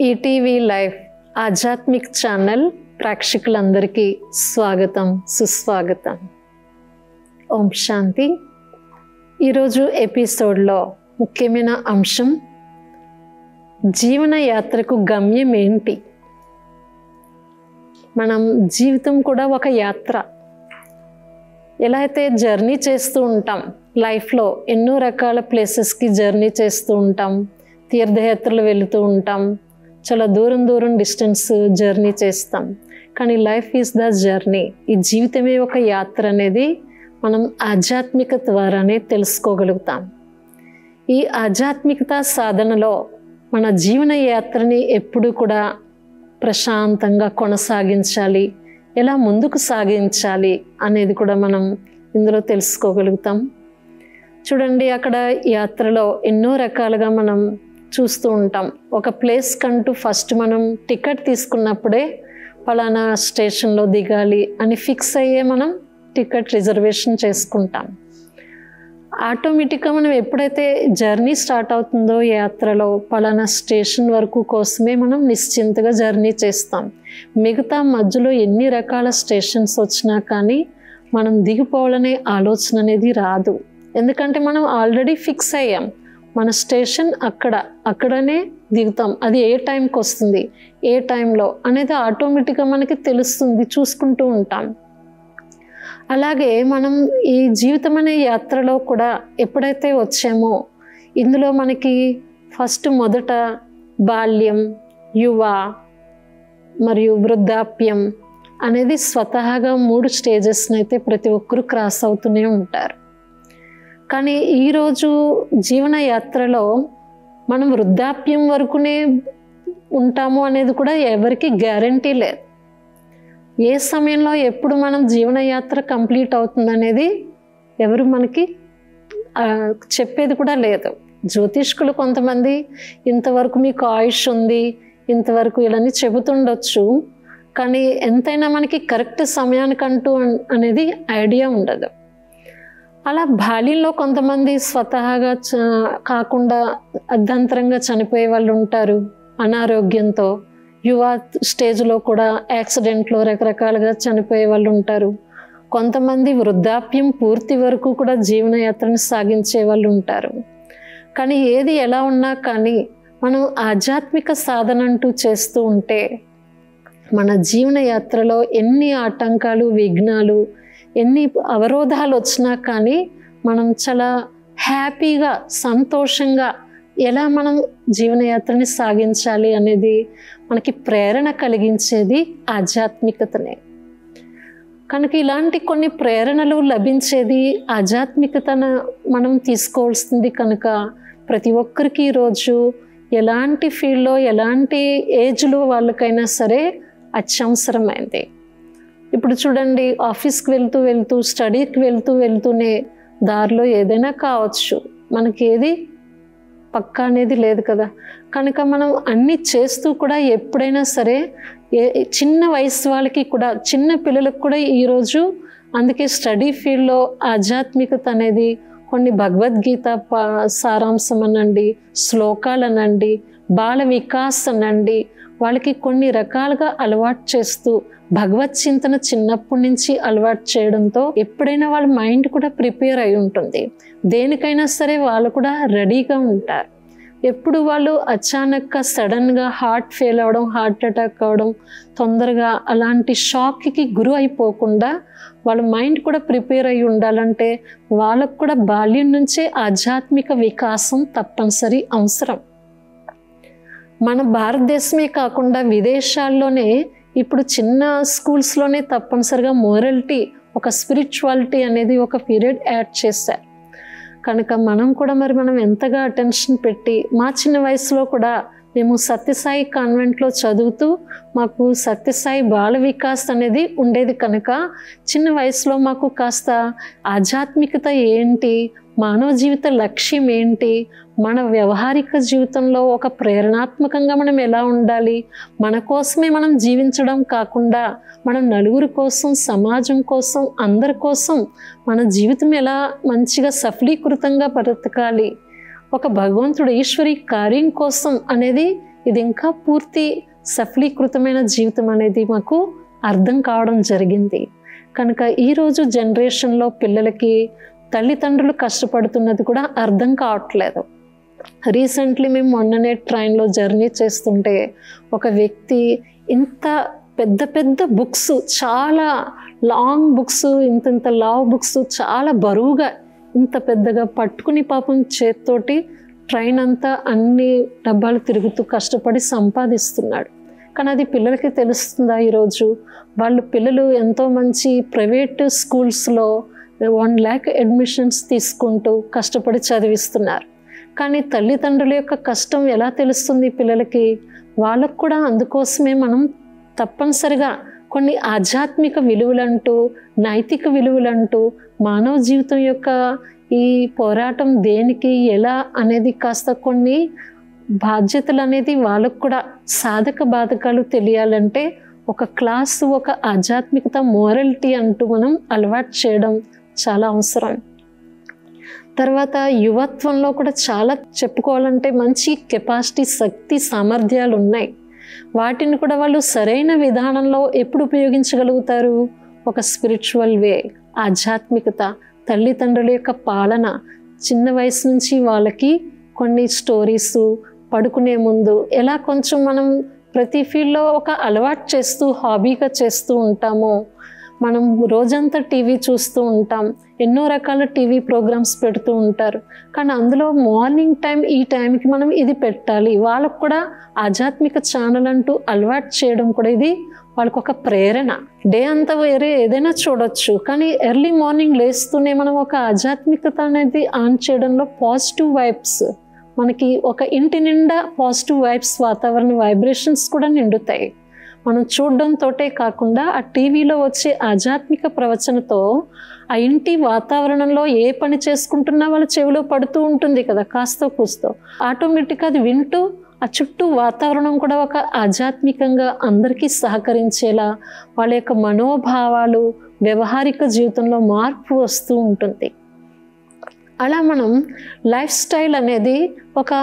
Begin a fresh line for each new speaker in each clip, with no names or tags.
ETV live ఆధ్యాత్మిక్ channel ప్రేక్షకులందరికీ స్వాగతం సుస్వాగతం. ఓం శాంతి. ఈరోజు ఎపిసోడ్లో ముఖ్యమైన అంశం జీవన యాత్రకు గమ్యం ఏంటి. మనం జీవితం కూడా ఒక యాత్ర. ఎలా అయితే జర్నీ చేస్తూ ఉంటాం, లైఫ్లో ఎన్నో రకాల ప్లేసెస్కి జర్నీ చేస్తూ ఉంటాం, తీర్థయాత్రలు వెళుతూ ఉంటాం, చాలా దూరం డిస్టెన్స్ జర్నీ చేస్తాం. కానీ లైఫ్ ఈజ్ ద జర్నీ. ఈ జీవితమే ఒక యాత్ర అనేది మనం ఆధ్యాత్మికత ద్వారానే తెలుసుకోగలుగుతాం. ఈ ఆధ్యాత్మికత సాధనలో మన జీవన యాత్రని ఎప్పుడు కూడా ప్రశాంతంగా కొనసాగించాలి, ఎలా ముందుకు సాగించాలి అనేది కూడా మనం ఇందులో తెలుసుకోగలుగుతాం. చూడండి, అక్కడ యాత్రలో ఎన్నో రకాలుగా మనం చూస్తూ ఉంటాం. ఒక ప్లేస్ కంటూ ఫస్ట్ మనం టికెట్ తీసుకున్నప్పుడే పలానా స్టేషన్లో దిగాలి అని ఫిక్స్ అయ్యే మనం టికెట్ రిజర్వేషన్ చేసుకుంటాం. ఆటోమేటిక్గా మనం ఎప్పుడైతే జర్నీ స్టార్ట్ అవుతుందో యాత్రలో పలానా స్టేషన్ వరకు కోసమే మనం నిశ్చింతగా జర్నీ చేస్తాం. మిగతా మధ్యలో ఎన్ని రకాల స్టేషన్స్ వచ్చినా కానీ మనం దిగిపోవాలనే ఆలోచన అనేది రాదు. ఎందుకంటే మనం ఆల్రెడీ ఫిక్స్ అయ్యాం, మన స్టేషన్ అక్కడనే దిగుతాం. అది ఏ టైంకి వస్తుంది, ఏ టైంలో అనేది ఆటోమేటిక్గా మనకి తెలుస్తుంది, చూసుకుంటూ ఉంటాం. అలాగే మనం ఈ జీవితం అనే యాత్రలో కూడా ఎప్పుడైతే వచ్చామో ఇందులో మనకి మొదట బాల్యం, యువ మరియు వృద్ధాప్యం అనేది స్వతహాగా 3 స్టేజెస్ని అయితే ప్రతి ఒక్కరూ క్రాస్ అవుతూనే ఉంటారు. కానీ ఈరోజు జీవన యాత్రలో మనం వృద్ధాప్యం వరకునే ఉంటాము అనేది కూడా ఎవరికి గ్యారంటీ లేదు. ఏ సమయంలో ఎప్పుడు మనం జీవన యాత్ర కంప్లీట్ అవుతుందనేది ఎవరు మనకి చెప్పేది కూడా లేదు. జ్యోతిష్కులు కొంతమంది ఇంతవరకు మీకు ఆయుష్ ఉంది, ఇంతవరకు ఇలాని చెబుతుండొచ్చు. కానీ ఎంతైనా మనకి కరెక్ట్ సమయానికంటూ అనేది ఐడియా ఉండదు. అలా బాల్యంలో కొంతమంది స్వతహాగా కాకుండా అర్ధాంతరంగా చనిపోయే వాళ్ళు ఉంటారు అనారోగ్యంతో. యువ స్టేజ్లో కూడా యాక్సిడెంట్లో రకరకాలుగా చనిపోయే వాళ్ళు ఉంటారు. కొంతమంది వృద్ధాప్యం పూర్తి వరకు కూడా జీవనయాత్రను సాగించే వాళ్ళు ఉంటారు. కానీ ఏది ఎలా ఉన్నా కానీ మనం ఆధ్యాత్మిక సాధన అంటూ చేస్తూ ఉంటే మన జీవనయాత్రలో ఎన్ని ఆటంకాలు, విఘ్నాలు, ఎన్ని అవరోధాలు వచ్చినా కానీ మనం చాలా హ్యాపీగా, సంతోషంగా ఎలా మనం జీవనయాత్రని సాగించాలి అనేది మనకి ప్రేరణ కలిగించేది ఆధ్యాత్మికతనే. కనుక ఇలాంటి కొన్ని ప్రేరణలు లభించేది ఆధ్యాత్మికతను మనం తీసుకోవాల్సింది. కనుక ప్రతి ఒక్కరికి ఈరోజు ఎలాంటి ఫీల్డ్లో, ఎలాంటి ఏజ్లో వాళ్ళకైనా సరే అత్యవసరమైంది. ఇప్పుడు చూడండి, ఆఫీస్కి వెళ్తూ స్టడీకి వెళ్తూనే దారిలో ఏదైనా కావచ్చు, మనకి ఏది పక్కా అనేది లేదు కదా. కనుక మనం అన్నీ చేస్తూ కూడా ఎప్పుడైనా సరే చిన్న వయసు వాళ్ళకి కూడా, చిన్న పిల్లలకు కూడా ఈరోజు అందుకే స్టడీ ఫీల్డ్లో ఆధ్యాత్మికత అనేది కొన్ని భగవద్గీత సారాంశం అనండి, శ్లోకాలు అనండి, బాల వికాస్ అనండి, వాళ్ళకి కొన్ని రకాలుగా అలవాటు చేస్తూ భగవత్ చింతన చిన్నప్పటి నుంచి అలవాటు చేయడంతో ఎప్పుడైనా వాళ్ళ మైండ్ కూడా ప్రిపేర్ అయి ఉంటుంది. దేనికైనా సరే వాళ్ళు కూడా రెడీగా ఉంటారు. ఎప్పుడు వాళ్ళు అచానక్గా సడన్గా హార్ట్ ఫెయిల్ అవ్వడం, హార్ట్ అటాక్ అవ్వడం, తొందరగా అలాంటి షాక్కి గురి అయిపోకుండా వాళ్ళ మైండ్ కూడా ప్రిపేర్ అయి ఉండాలంటే వాళ్ళకు కూడా బాల్యం నుంచే ఆధ్యాత్మిక వికాసం తప్పనిసరి అవసరం. మన భారతదేశమే కాకుండా విదేశాల్లోనే ఇప్పుడు చిన్న స్కూల్స్లోనే తప్పనిసరిగా మోరలిటీ, ఒక స్పిరిచువాలిటీ అనేది ఒక పీరియడ్ యాడ్ చేశారు. కనుక మనం ఎంతగా అటెన్షన్ పెట్టి, మా చిన్న వయసులో కూడా మేము సత్యసాయి కాన్వెంట్లో చదువుతూ మాకు సత్యసాయి బాల వికాస్ అనేది ఉండేది. కనుక చిన్న వయసులో మాకు కాస్త ఆధ్యాత్మికత ఏంటి, మానవ జీవిత లక్ష్యం ఏంటి, మన వ్యవహారిక జీవితంలో ఒక ప్రేరణాత్మకంగా మనం ఎలా ఉండాలి, మన కోసమే మనం జీవించడం కాకుండా మనం నలుగురి కోసం, సమాజం కోసం, అందరి కోసం మన జీవితం ఎలా మంచిగా సఫలీకృతంగా బ్రతకాలి, ఒక భగవంతుడు ఈశ్వరి కార్యం కోసం అనేది ఇది ఇంకా పూర్తి సఫలీకృతమైన జీవితం అనేది మాకు అర్థం కావడం జరిగింది. కనుక ఈరోజు జనరేషన్లో పిల్లలకి తల్లిదండ్రులు కష్టపడుతున్నది కూడా అర్థం కావట్లేదు. రీసెంట్లీ మేము మొన్ననే ట్రైన్లో జర్నీ చేస్తుంటే ఒక వ్యక్తి ఇంత పెద్ద పెద్ద బుక్స్, చాలా లాంగ్ బుక్స్, ఇంత లావ్ బుక్స్ చాలా బరువుగా ఇంత పెద్దగా పట్టుకుని పాపం చేత్తోటి ట్రైన్ అంతా అన్ని డబ్బాలు తిరుగుతూ కష్టపడి సంపాదిస్తున్నాడు. కానీ అది పిల్లలకి తెలుస్తుందా? ఈరోజు పిల్లలు ఎంతో మంచి ప్రైవేట్ స్కూల్స్లో 1 lakh అడ్మిషన్స్ తీసుకుంటూ కష్టపడి చదివిస్తున్నారు. కానీ తల్లిదండ్రుల యొక్క కష్టం ఎలా తెలుస్తుంది పిల్లలకి? వాళ్ళకు కూడా అందుకోసమే మనం తప్పనిసరిగా కొన్ని ఆధ్యాత్మిక విలువలంటూ, నైతిక విలువలంటూ, మానవ జీవితం యొక్క ఈ పోరాటం దేనికి, ఎలా అనేది కాస్త కొన్ని బాధ్యతలు అనేది వాళ్ళకు కూడా సాధక బాధకాలు తెలియాలంటే ఒక క్లాసు, ఒక ఆధ్యాత్మికత, మోరలిటీ అంటూ మనం అలవాటు చేయడం చాలా అవసరం. తర్వాత యువత్వంలో కూడా చాలా చెప్పుకోవాలంటే మంచి కెపాసిటీ, శక్తి, సామర్థ్యాలు ఉన్నాయి. వాటిని కూడా వాళ్ళు సరైన విధానంలో ఎప్పుడు ఉపయోగించగలుగుతారు? ఒక స్పిరిచువల్ వే, ఆధ్యాత్మికత, తల్లిదండ్రుల యొక్క పాలన, చిన్న వయసు నుంచి వాళ్ళకి కొన్ని స్టోరీసు, పడుకునే ముందు ఎలా కొంచెం మనం ప్రతి ఫీల్డ్లో ఒక అలవాటు చేస్తూ, హాబీగా చేస్తూ ఉంటామో. మనం రోజంతా టీవీ చూస్తూ ఉంటాం, ఎన్నో రకాల టీవీ ప్రోగ్రామ్స్ పెడుతూ ఉంటారు. కానీ అందులో మార్నింగ్ టైం ఈ టైంకి మనం ఇది పెట్టాలి. వాళ్ళకు కూడా ఆధ్యాత్మిక ఛానల్ అంటూ అలవాటు చేయడం కూడా ఇది వాళ్ళకు ఒక ప్రేరణ. డే అంతా వేరే ఏదైనా చూడొచ్చు, కానీ ఎర్లీ మార్నింగ్ లేస్తూనే మనం ఒక ఆధ్యాత్మికత అనేది ఆన్ చేయడంలో పాజిటివ్ వైబ్స్, మనకి ఒక ఇంటి నిండా పాజిటివ్ వైబ్స్, వాతావరణ వైబ్రేషన్స్ కూడా నిండుతాయి. మనం చూడడంతోటే కాకుండా ఆ టీవీలో వచ్చే ఆధ్యాత్మిక ప్రవచనతో ఆ ఇంటి వాతావరణంలో ఏ పని చేసుకుంటున్నా వాళ్ళ చెవిలో పడుతూ ఉంటుంది కదా, కాస్తో కూస్తో. ఆటోమేటిక్గా అది వింటూ ఆ చుట్టూ వాతావరణం కూడా ఒక ఆధ్యాత్మికంగా అందరికీ సహకరించేలా వాళ్ళ యొక్క మనోభావాలు, వ్యవహారిక జీవితంలో మార్పు వస్తూ ఉంటుంది. అలా మనం లైఫ్ స్టైల్ అనేది ఒక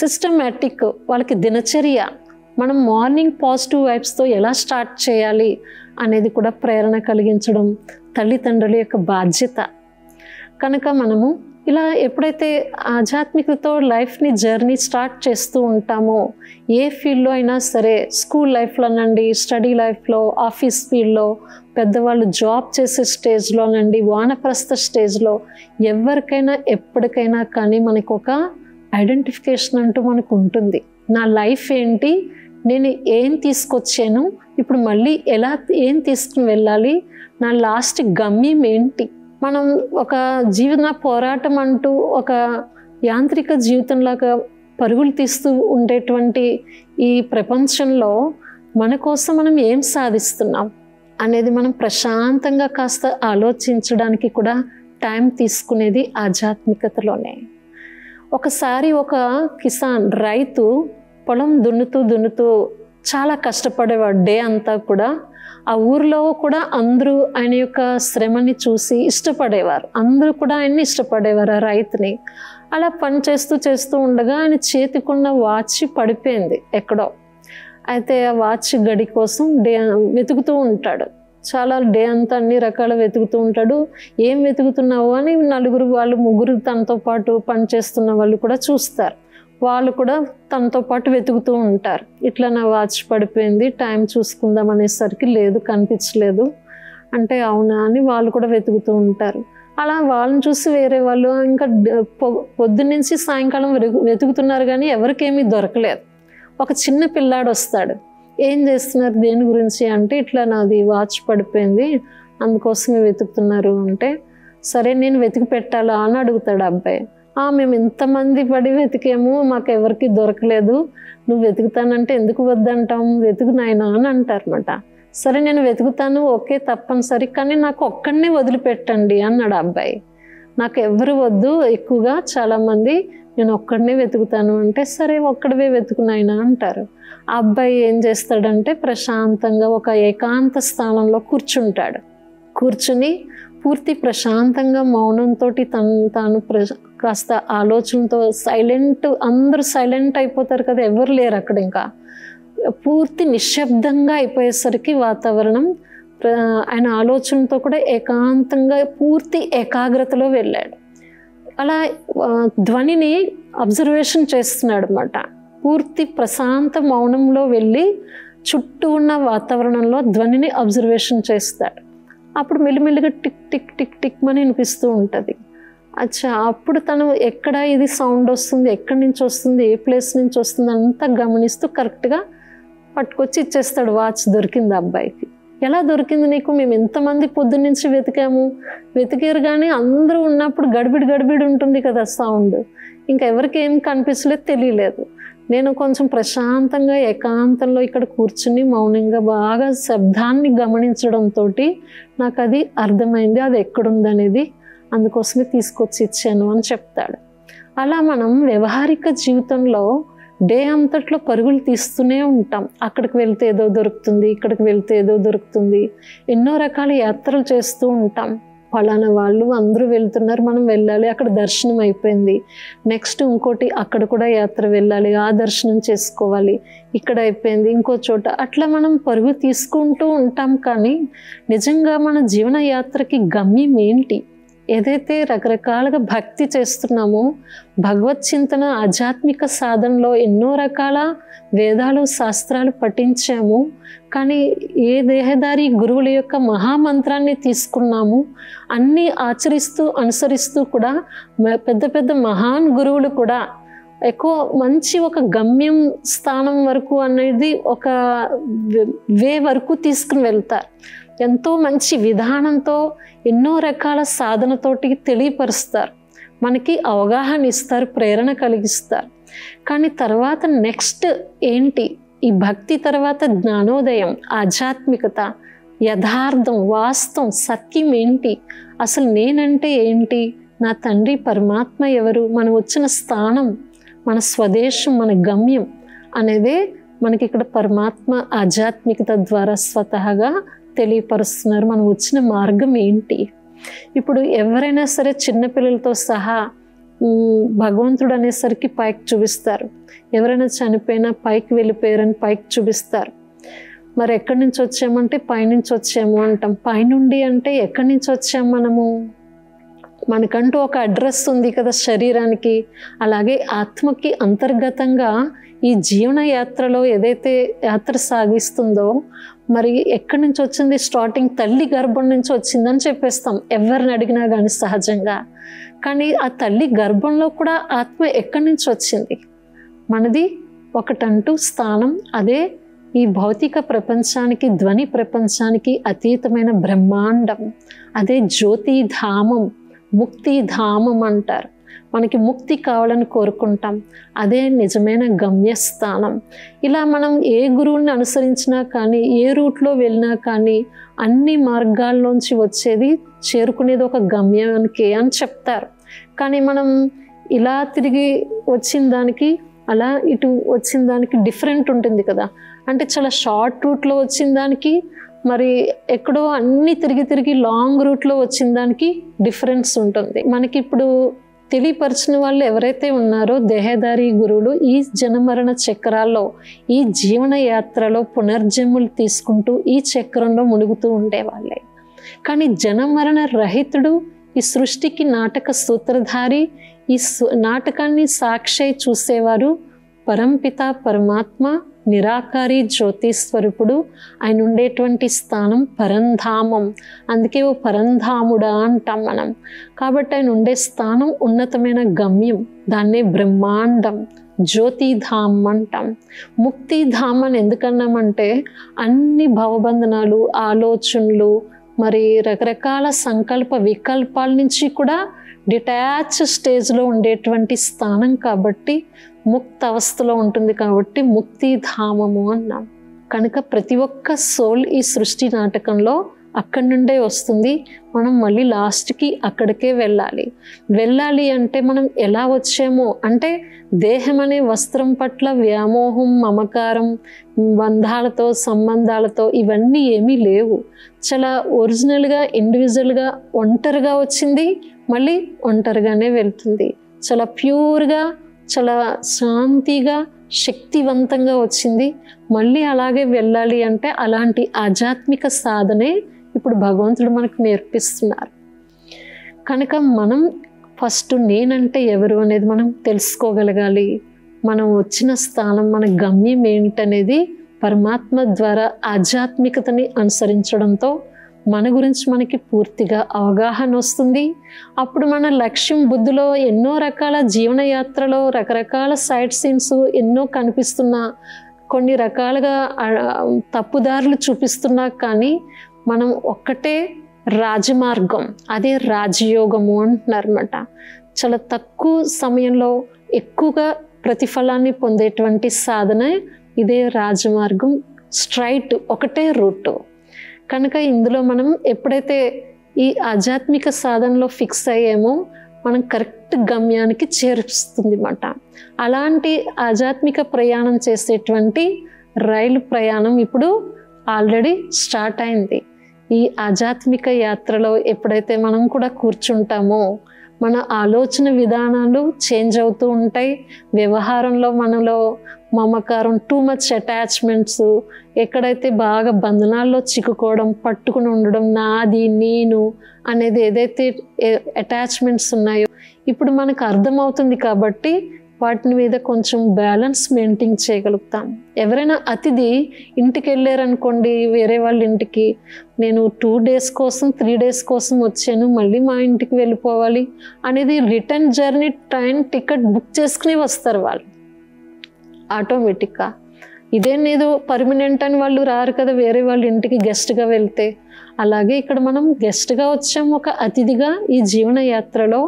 సిస్టమేటిక్, వాళ్ళకి దినచర్య, మనం మార్నింగ్ పాజిటివ్ వైబ్స్తో ఎలా స్టార్ట్ చేయాలి అనేది కూడా ప్రేరణ కలిగించడం తల్లిదండ్రుల యొక్క బాధ్యత. కనుక మనము ఇలా ఎప్పుడైతే ఆధ్యాత్మికతతో లైఫ్ని జర్నీ స్టార్ట్ చేస్తూ ఉంటామో, ఏ ఫీల్డ్లో అయినా సరే, స్కూల్ లైఫ్లోనండి, స్టడీ లైఫ్లో, ఆఫీస్ ఫీల్డ్లో, పెద్దవాళ్ళు జాబ్ చేసే స్టేజ్లోనండి, వానప్రస్థ స్టేజ్లో, ఎవరికైనా ఎప్పటికైనా కానీ మనకు ఒక ఐడెంటిఫికేషన్ అంటూ మనకు ఉంటుంది. నా లైఫ్ ఏంటి, నేను ఏం తీసుకొచ్చాను, ఇప్పుడు మళ్ళీ ఎలా ఏం తీసుకుని వెళ్ళాలి, నా లాస్ట్ గమ్యం ఏంటి. మనం ఒక జీవన పోరాటం అంటూ ఒక యాంత్రిక జీవితంలాగా పరుగులు తీస్తూ ఉండేటువంటి ఈ ప్రపంచంలో మన కోసం మనం ఏం సాధిస్తున్నాం అనేది మనం ప్రశాంతంగా కాస్త ఆలోచించడానికి కూడా టైం తీసుకునేది ఆధ్యాత్మికతలోనే. ఒకసారి ఒక రైతు పొలం దున్నుతూ చాలా కష్టపడేవాడు డే అంతా కూడా. ఆ ఊరిలో కూడా అందరూ ఆయన యొక్క శ్రమని చూసి ఇష్టపడేవారు, అందరూ కూడా ఆయన్ని ఇష్టపడేవారు, ఆ రైతుని. అలా పని చేస్తూ ఉండగా ఆయన చేతికున్న వాచ్ పడిపోయింది ఎక్కడో. అయితే ఆ వాచ్ గడి కోసం వెతుకుతూ ఉంటాడు. చాలా డే అంతా అన్ని రకాల వెతుకుతూ ఉంటాడు. ఏం వెతుకుతున్నావు అని ముగ్గురు తనతో పాటు పనిచేస్తున్న వాళ్ళు కూడా చూస్తారు. వాళ్ళు కూడా తనతో పాటు వెతుకుతూ ఉంటారు. ఇట్లా నా వాచ్ పడిపోయింది, టైం చూసుకుందాం అనేసరికి లేదు, కనిపించలేదు అంటే అవునా అని వాళ్ళు కూడా వెతుకుతూ ఉంటారు. అలా వాళ్ళని చూసి వేరే వాళ్ళు ఇంకా పొద్దున్నుంచి సాయంకాలం వెతుకుతున్నారు కానీ ఎవరికేమీ దొరకలేదు. ఒక చిన్న పిల్లాడు వస్తాడు. ఏం చేస్తున్నారు, దేని గురించి అంటే ఇట్లా నాది వాచ్ పడిపోయింది, అందుకోసమే వెతుకుతున్నారు అంటే, సరే నేను వెతికి పెట్టాలా అని అడుగుతాడు అబ్బాయి. మేము ఇంతమంది పడి వెతికేమో, మాకు ఎవరికి దొరకలేదు, నువ్వు వెతుకుతానంటే ఎందుకు వద్దంటాం, వెతుకు నాయనా అని అంటారన్నమాట. సరే నేను వెతుకుతాను, ఓకే తప్పనిసరి, కానీ నాకు ఒక్కడనే వదిలిపెట్టండి అన్నాడు అబ్బాయి. నాకు ఎవరు వద్దు, ఎక్కువగా చాలామంది, నేను ఒక్కడనే వెతుకుతాను అంటే, సరే ఒక్కడవే వెతుకునాయనా అంటారు. ఆ అబ్బాయి ఏం చేస్తాడంటే ప్రశాంతంగా ఒక ఏకాంత స్థానంలో కూర్చుంటాడు. కూర్చుని పూర్తి ప్రశాంతంగా మౌనంతో తాను కాస్త ఆలోచనతో అందరూ సైలెంట్ అయిపోతారు కదా, ఎవరు లేరు అక్కడ. ఇంకా పూర్తి నిశ్శబ్దంగా అయిపోయేసరికి వాతావరణం ఆయన ఆలోచనతో కూడా ఏకాంతంగా పూర్తి ఏకాగ్రతలో వెళ్ళాడు. అలా ధ్వనిని అబ్జర్వేషన్ చేస్తున్నాడు అన్నమాట. పూర్తి ప్రశాంత మౌనంలో వెళ్ళి చుట్టూ ఉన్న వాతావరణంలో ధ్వనిని అబ్జర్వేషన్ చేస్తాడు. అప్పుడు మెల్లిమెల్లిగా టిక్ టిక్ టిక్ టిక్ అని వినిపిస్తూ ఉంటుంది. అచ్చా, అప్పుడు తను ఎక్కడ ఇది సౌండ్ వస్తుంది, ఎక్కడి నుంచి వస్తుంది, ఏ ప్లేస్ నుంచి వస్తుంది అంతా గమనిస్తూ కరెక్ట్గా పట్టుకొచ్చి ఇచ్చేస్తాడు. వాచ్ దొరికింది అబ్బాయికి. ఎలా దొరికింది నీకు? మేము ఎంతమంది పొద్దున్న నుంచి వెతికారు కానీ అందరూ ఉన్నప్పుడు గడిబిడి ఉంటుంది కదా సౌండ్. ఇంకా ఎవరికి ఏం కనిపించలేదు, తెలియలేదు. నేను కొంచెం ప్రశాంతంగా ఏకాంతంలో ఇక్కడ కూర్చుని మౌనంగా బాగా శబ్దాన్ని గమనించడంతో నాకు అది అర్థమైంది, అది ఎక్కడుందనేది, అందుకోసమే తీసుకొచ్చి ఇచ్చాను అని చెప్తాడు. అలా మనం వ్యవహారిక జీవితంలో డే అంతట్లో పరుగులు తీస్తూనే ఉంటాం. అక్కడికి వెళ్తే ఏదో దొరుకుతుంది, ఇక్కడికి వెళ్తే ఏదో దొరుకుతుంది, ఎన్నో రకాల యాత్రలు చేస్తూ ఉంటాం. ఫలానా వాళ్ళు అందరూ వెళ్తున్నారు, మనం వెళ్ళాలి, అక్కడ దర్శనం అయిపోయింది, నెక్స్ట్ ఇంకోటి అక్కడ కూడా యాత్ర వెళ్ళాలి, ఆ దర్శనం చేసుకోవాలి, ఇక్కడ అయిపోయింది ఇంకో చోట, అట్లా మనం పరుగు తీసుకుంటూ ఉంటాం. కానీ నిజంగా మన జీవన యాత్రకి గమ్యం ఏంటి? ఏదైతే రకరకాలుగా భక్తి చేస్తున్నామో, భగవత్ చింతన ఆధ్యాత్మిక సాధనలో ఎన్నో రకాల వేదాలు శాస్త్రాలు పఠించాము, కానీ ఏ దేహదారి గురువుల యొక్క మహామంత్రాన్ని తీసుకున్నాము, అన్నీ ఆచరిస్తూ అనుసరిస్తూ కూడా పెద్ద పెద్ద మహాన్ గురువులు కూడా ఎక్కువ మంచి ఒక గమ్యం స్థానం వరకు అనేది ఒక వే వరకు తీసుకుని వెళ్తారు. ఎంతో మంచి విధానంతో ఎన్నో రకాల సాధనతోటి తెలియపరుస్తారు, మనకి అవగాహన ఇస్తారు, ప్రేరణ కలిగిస్తారు. కానీ తర్వాత నెక్స్ట్ ఏంటి? ఈ భక్తి తర్వాత జ్ఞానోదయం, ఆధ్యాత్మికత, యథార్థం, వాస్తవం, సత్యం ఏంటి, అసలు నేనంటే ఏంటి, నా తండ్రి పరమాత్మ ఎవరు, మనం వచ్చిన స్థానం, మన స్వదేశం, మన గమ్యం అనేదే మనకి ఇక్కడ పరమాత్మ ఆధ్యాత్మికత ద్వారా స్వతహాగా తెలియపరుస్తున్నారు. మనం వచ్చిన మార్గం ఏంటి? ఇప్పుడు ఎవరైనా సరే చిన్నపిల్లలతో సహా భగవంతుడు అనేసరికి పైకి చూపిస్తారు, ఎవరైనా చనిపోయినా పైకి వెళ్ళిపోయారని పైకి చూపిస్తారు. మరి ఎక్కడి నుంచి వచ్చామంటే పైనుంచి వచ్చాము అంటాం. పైనుండి అంటే ఎక్కడి నుంచి వచ్చాము మనము? మనకంటూ ఒక అడ్రస్ ఉంది కదా శరీరానికి. అలాగే ఆత్మకి అంతర్గతంగా ఈ జీవన యాత్రలో ఏదైతే యాత్ర సాగిస్తుందో, మరి ఎక్కడి నుంచి వచ్చింది? స్టార్టింగ్ తల్లి గర్భం నుంచి వచ్చిందని చెప్పేస్తాం ఎవరిని అడిగినా కానీ సహజంగా. కానీ ఆ తల్లి గర్భంలో కూడా ఆత్మ ఎక్కడి నుంచి వచ్చింది? మనది ఒకటంటూ స్థానం, అదే ఈ భౌతిక ప్రపంచానికి, ధ్వని ప్రపంచానికి అతీతమైన బ్రహ్మాండం, అదే జ్యోతిధామం, ముక్తిధామం అంటారు. మనకి ముక్తి కావాలని కోరుకుంటాం, అదే నిజమైన గమ్యస్థానం. ఇలా మనం ఏ గురువుని అనుసరించినా కానీ, ఏ రూట్లో వెళ్ళినా కానీ, అన్ని మార్గాల్లోంచి వచ్చేది, చేరుకునేది ఒక గమ్యానికి అని చెప్తారు. కానీ మనం ఇలా తిరిగి వచ్చిన దానికి, అలా ఇటు వచ్చిన దానికి డిఫరెంట్ ఉంటుంది కదా. అంటే చాలా షార్ట్ రూట్లో వచ్చిన దానికి, మరి ఎక్కడో అన్ని తిరిగి లాంగ్ రూట్లో వచ్చిన దానికి డిఫరెన్స్ ఉంటుంది. మనకి ఇప్పుడు తెలియపరిచిన వాళ్ళు ఎవరైతే ఉన్నారో దేహదారి గురువులు, ఈ జనమరణ చక్రాల్లో, ఈ జీవన యాత్రలో పునర్జన్మలు తీసుకుంటూ ఈ చక్రంలో మునుగుతూ ఉండేవాళ్ళే. కానీ జనమరణ రహితుడు, ఈ సృష్టికి నాటక సూత్రధారి, ఈ నాటకాన్ని సాక్షి చూసేవారు పరంపిత పరమాత్మ, నిరాకారి జ్యోతి స్వరూపుడు. ఆయన ఉండేటువంటి స్థానం పరంధామం. అందుకే ఓ పరంధాముడా అంటాం మనం. కాబట్టి ఆయన ఉండే స్థానం ఉన్నతమైన గమ్యం, దాన్నే బ్రహ్మాండం, జ్యోతిధామ్ అంటాం. ముక్తిధామ్ అని ఎందుకన్నామంటే అన్ని భవబంధనాలు, ఆలోచనలు, మరి రకరకాల సంకల్ప వికల్పాల నుంచి కూడా డిటాచ్ స్టేజ్లో ఉండేటువంటి స్థానం కాబట్టి, ముక్త అవస్థలో ఉంటుంది కాబట్టి ముక్తిధామము అన్నాం. కనుక ప్రతి ఒక్క సోల్ ఈ సృష్టి నాటకంలో అక్కడి నుండే వస్తుంది. మనం మళ్ళీ లాస్ట్కి అక్కడికే వెళ్ళాలి అంటే మనం ఎలా వచ్చామో, అంటే దేహం అనే వస్త్రం పట్ల వ్యామోహం, మమకారం, బంధాలతో, సంబంధాలతో ఇవన్నీ ఏమీ లేవు. చాలా ఒరిజినల్గా, ఇండివిజువల్గా, ఒంటరిగా వచ్చింది, మళ్ళీ ఒంటరిగానే వెళ్తుంది. చాలా ప్యూర్గా, చాలా శాంతిగా, శక్తివంతంగా వచ్చింది. మళ్ళీ అలాగే వెళ్ళాలి అంటే అలాంటి ఆధ్యాత్మిక సాధనే ఇప్పుడు భగవంతుడు మనకు నేర్పిస్తున్నారు. కనుక మనం ఫస్ట్ నేనంటే ఎవరు అనేది మనం తెలుసుకోగలగాలి. మనం వచ్చిన స్థానం, మన గమ్యం ఏంటనేది పరమాత్మ ద్వారా ఆధ్యాత్మికతని అనుసరించడంతో మన గురించి మనకి పూర్తిగా అవగాహన వస్తుంది. అప్పుడు మన లక్ష్యం, బుద్ధిలో ఎన్నో రకాల జీవనయాత్రలో రకరకాల సైడ్ సీన్స్ ఎన్నో కనిపిస్తున్నా, కొన్ని రకాలుగా తప్పుదారులు చూపిస్తున్నా కానీ మనం ఒక్కటే రాజమార్గం, అదే రాజయోగము అంటున్నారన్నమాట. చాలా తక్కువ సమయంలో ఎక్కువగా ప్రతిఫలాన్ని పొందేటువంటి సాధన ఇదే రాజమార్గం, స్ట్రైట్ ఒకటే రూట్. కనుక ఇందులో మనం ఎప్పుడైతే ఈ ఆధ్యాత్మిక సాధనలో ఫిక్స్ అయ్యామో మనం కరెక్ట్ గమ్యానికి చేరుస్తుంది అన్నమాట. అలాంటి ఆధ్యాత్మిక ప్రయాణం చేసేటువంటి రైలు ప్రయాణం ఇప్పుడు ఆల్రెడీ స్టార్ట్ అయింది. ఈ ఆధ్యాత్మిక యాత్రలో ఎప్పుడైతే మనం కూడా కూర్చుంటామో మన ఆలోచన విధానాలు చేంజ్ అవుతూ ఉంటాయి. వ్యవహారంలో మనలో మమకారం, టూ మచ్ అటాచ్మెంట్స్, ఎక్కడైతే బాగా బంధనాల్లో చిక్కుకోవడం, పట్టుకుని ఉండడం, నాది నేను అనేది ఏదైతే అటాచ్మెంట్స్ ఉన్నాయో ఇప్పుడు మనకు అర్థమవుతుంది కాబట్టి వాటి మీద కొంచెం బ్యాలెన్స్ మెయింటైన్ చేయగలుగుతాం. ఎవరైనా అతిథి ఇంటికి వెళ్ళారనుకోండి, వేరే వాళ్ళ ఇంటికి, నేను 2 days కోసం 3 days కోసం వచ్చాను, మళ్ళీ మా ఇంటికి వెళ్ళిపోవాలి అనేది return journey train ticket book చేసుకుని వస్తారు వాళ్ళు ఆటోమేటిక్గా. ఇదేనేదో పర్మనెంట్ అని వాళ్ళు రారు కదా వేరే వాళ్ళ ఇంటికి గెస్ట్గా వెళ్తే. అలాగే ఇక్కడ మనం గెస్ట్గా వచ్చాం, ఒక అతిథిగా ఈ జీవన యాత్రలో.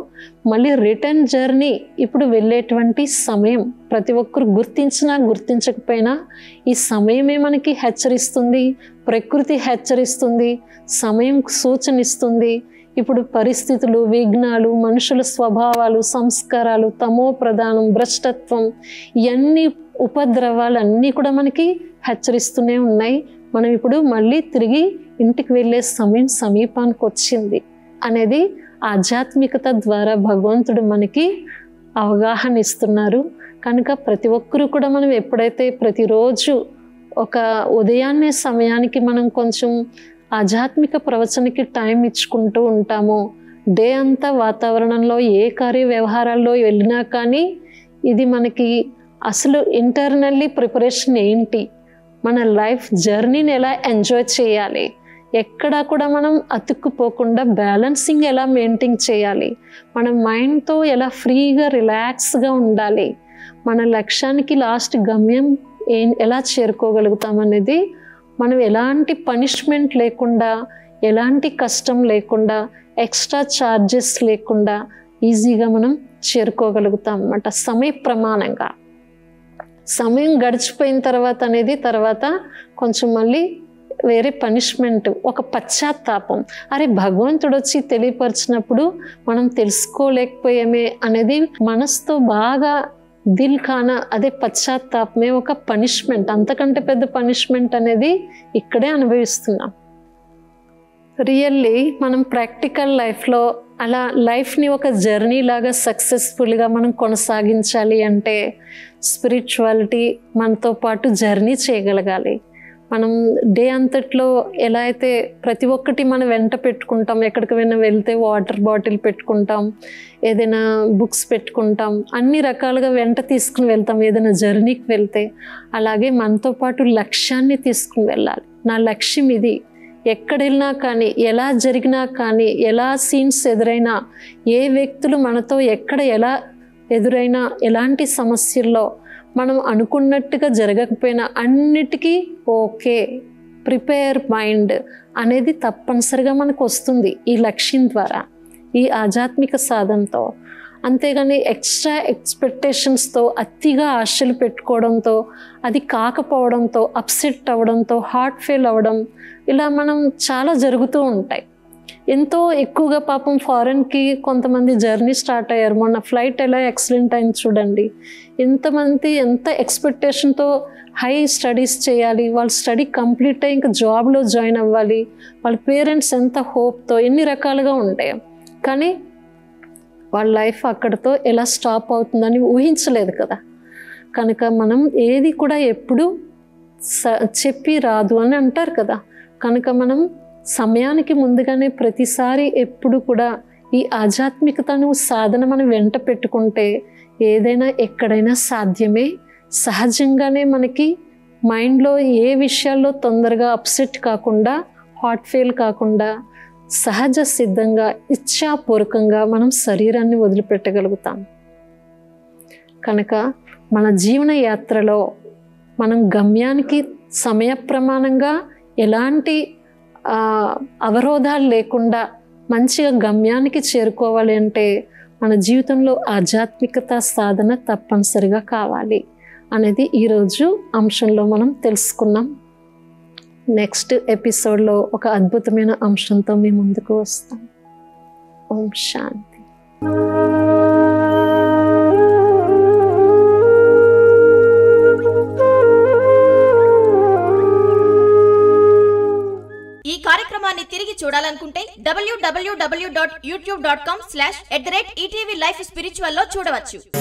మళ్ళీ రిటర్న్ జర్నీ ఇప్పుడు వెళ్ళేటువంటి సమయం ప్రతి ఒక్కరు గుర్తించినా గుర్తించకపోయినా ఈ సమయమే మనకి హెచ్చరిస్తుంది, ప్రకృతి హెచ్చరిస్తుంది, సమయం సూచనిస్తుంది. ఇప్పుడు పరిస్థితులు, విఘ్నాలు, మనుషుల స్వభావాలు, సంస్కారాలు, తమో ప్రధానం, భ్రష్టత్వం, ఇవన్నీ ఉపద్రవాలన్నీ కూడా మనకి హెచ్చరిస్తూనే ఉన్నాయి. మనం ఇప్పుడు మళ్ళీ తిరిగి ఇంటికి వెళ్ళే సమయం సమీపానికి వచ్చింది అనేది ఆధ్యాత్మికత ద్వారా భగవంతుడు మనకి అవగాహన ఇస్తున్నారు. కనుక ప్రతి ఒక్కరూ కూడా మనం ఎప్పుడైతే ప్రతిరోజు ఒక ఉదయాన్నే సమయానికి మనం కొంచెం ఆధ్యాత్మిక ప్రవచనకి టైం ఇచ్చుకుంటూ ఉంటామో, డే అంతా వాతావరణంలో ఏ కార్య వ్యవహారాల్లో వెళ్ళినా కానీ ఇది మనకి అసలు ఇంటర్నల్లీ ప్రిపరేషన్ ఏంటి, మన లైఫ్ జర్నీని ఎలా ఎంజాయ్ చేయాలి, ఎక్కడా కూడా మనం అతుక్కుపోకుండా బ్యాలెన్సింగ్ ఎలా మెయింటైన్ చేయాలి, మన మైండ్తో ఎలా ఫ్రీగా రిలాక్స్గా ఉండాలి, మన లక్ష్యానికి లాస్ట్ గమ్యం ఎలా చేరుకోగలుగుతాం అనేది మనం ఎలాంటి పనిష్మెంట్ లేకుండా, ఎలాంటి కష్టం లేకుండా, ఎక్స్ట్రా ఛార్జెస్ లేకుండా ఈజీగా మనం చేరుకోగలుగుతాం అన్నమాట. సమయ ప్రమాణంగా సమయం గడిచిపోయిన తర్వాత అనేది తర్వాత కొంచెం మళ్ళీ వేరే పనిష్మెంట్, ఒక పశ్చాత్తాపం, అరే భగవంతుడు వచ్చి తెలియపరిచినప్పుడు మనం తెలుసుకోలేకపోయామే అనేది మనసుతో బాగా దిల్ ఖానా, అదే పశ్చాత్తాపమే ఒక పనిష్మెంట్. అంతకంటే పెద్ద పనిష్మెంట్ అనేది ఇక్కడే అనుభవిస్తున్నాం. రియల్లీ మనం ప్రాక్టికల్ లైఫ్లో అలా లైఫ్ని ఒక జర్నీ లాగా సక్సెస్ఫుల్గా మనం కొనసాగించాలి అంటే స్పిరిచువాలిటీ మనతో పాటు జర్నీ చేయగలగాలి. మనం డే అంతట్లో ఎలా అయితే ప్రతి ఒక్కటి మనం వెంట పెట్టుకుంటాం, ఎక్కడికైనా వెళ్తే వాటర్ బాటిల్ పెట్టుకుంటాం, ఏదైనా బుక్స్ పెట్టుకుంటాం, అన్ని రకాలుగా వెంట తీసుకుని వెళ్తాం ఏదైనా జర్నీకి వెళ్తే. అలాగే మనతో పాటు లక్ష్యాన్ని తీసుకుని వెళ్ళాలి. నా లక్ష్యం ఇది, ఎక్కడ వెళ్ళినా కానీ, ఎలా జరిగినా కానీ, ఎలా సీన్స్ ఎదురైనా, ఏ వ్యక్తులు మనతో ఎక్కడ ఎలా ఎదురైనా, ఎలాంటి సమస్యల్లో మనం అనుకున్నట్టుగా జరగకపోయినా అన్నిటికీ ఓకే, ప్రిపేర్ మైండ్ అనేది తప్పనిసరిగా మనకు వస్తుంది ఈ లక్ష్యం ద్వారా, ఈ ఆధ్యాత్మిక సాధనతో. అంతేగాని ఎక్స్ట్రా ఎక్స్పెక్టేషన్స్తో అతిగా ఆశలు పెట్టుకోవడంతో, అది కాకపోవడంతో అప్సెట్ అవ్వడంతో, హార్ట్ ఫెయిల్ అవ్వడం, ఇలా మనం చాలా జరుగుతూ ఉంటాయి. ఎంతో ఎక్కువగా పాపం ఫారెన్కి కొంతమంది జర్నీ స్టార్ట్ అయ్యారు. మొన్న ఫ్లైట్ ఎలా యాక్సిడెంట్ అయింది చూడండి. ఎంతమంది ఎంత ఎక్స్పెక్టేషన్తో హై స్టడీస్ చేయాలి, వాళ్ళ స్టడీ కంప్లీట్ అయ్యి ఇంకా జాబ్లో జాయిన్ అవ్వాలి, వాళ్ళ పేరెంట్స్ ఎంత హోప్తో, ఎన్ని రకాలుగా ఉంటాయి. కానీ వాళ్ళ లైఫ్ అక్కడితో ఎలా స్టాప్ అవుతుందని ఊహించలేదు కదా. కనుక మనం ఏది కూడా ఎప్పుడు చెప్పి రాదు అని అంటారు కదా. కనుక మనం సమయానికి ముందుగానే ప్రతిసారి ఎప్పుడు కూడా ఈ ఆధ్యాత్మికతను సాధన మనం వెంట పెట్టుకుంటే ఏదైనా ఎక్కడైనా సాధ్యమే. సహజంగానే మనకి మైండ్లో ఏ విషయాల్లో తొందరగా అప్సెట్ కాకుండా, హార్ట్ ఫెయిల్ కాకుండా, సహజ సిద్ధంగా ఇచ్ఛాపూర్వకంగా మనం శరీరాన్ని వదిలిపెట్టగలుగుతాం. కనుక మన జీవన యాత్రలో మనం గమ్యానికి సమయ ప్రమాణంగా ఎలాంటి అవరోధాలు లేకుండా మంచిగా గమ్యానికి చేరుకోవాలి అంటే మన జీవితంలో ఆధ్యాత్మికత సాధన తప్పనిసరిగా కావాలి అనేది ఈరోజు అంశంలో మనం తెలుసుకున్నాం. నెక్స్ట్ ఎపిసోడ్లో ఒక అద్భుతమైన అంశంతో మీ ముందుకు వస్తాం. ఓం శాంతి.
ఈ కార్యక్రమాన్ని తిరిగి చూడాలనుకుంటే www.youtube.com/@ETV Life Spiritual లో చూడవచ్చు.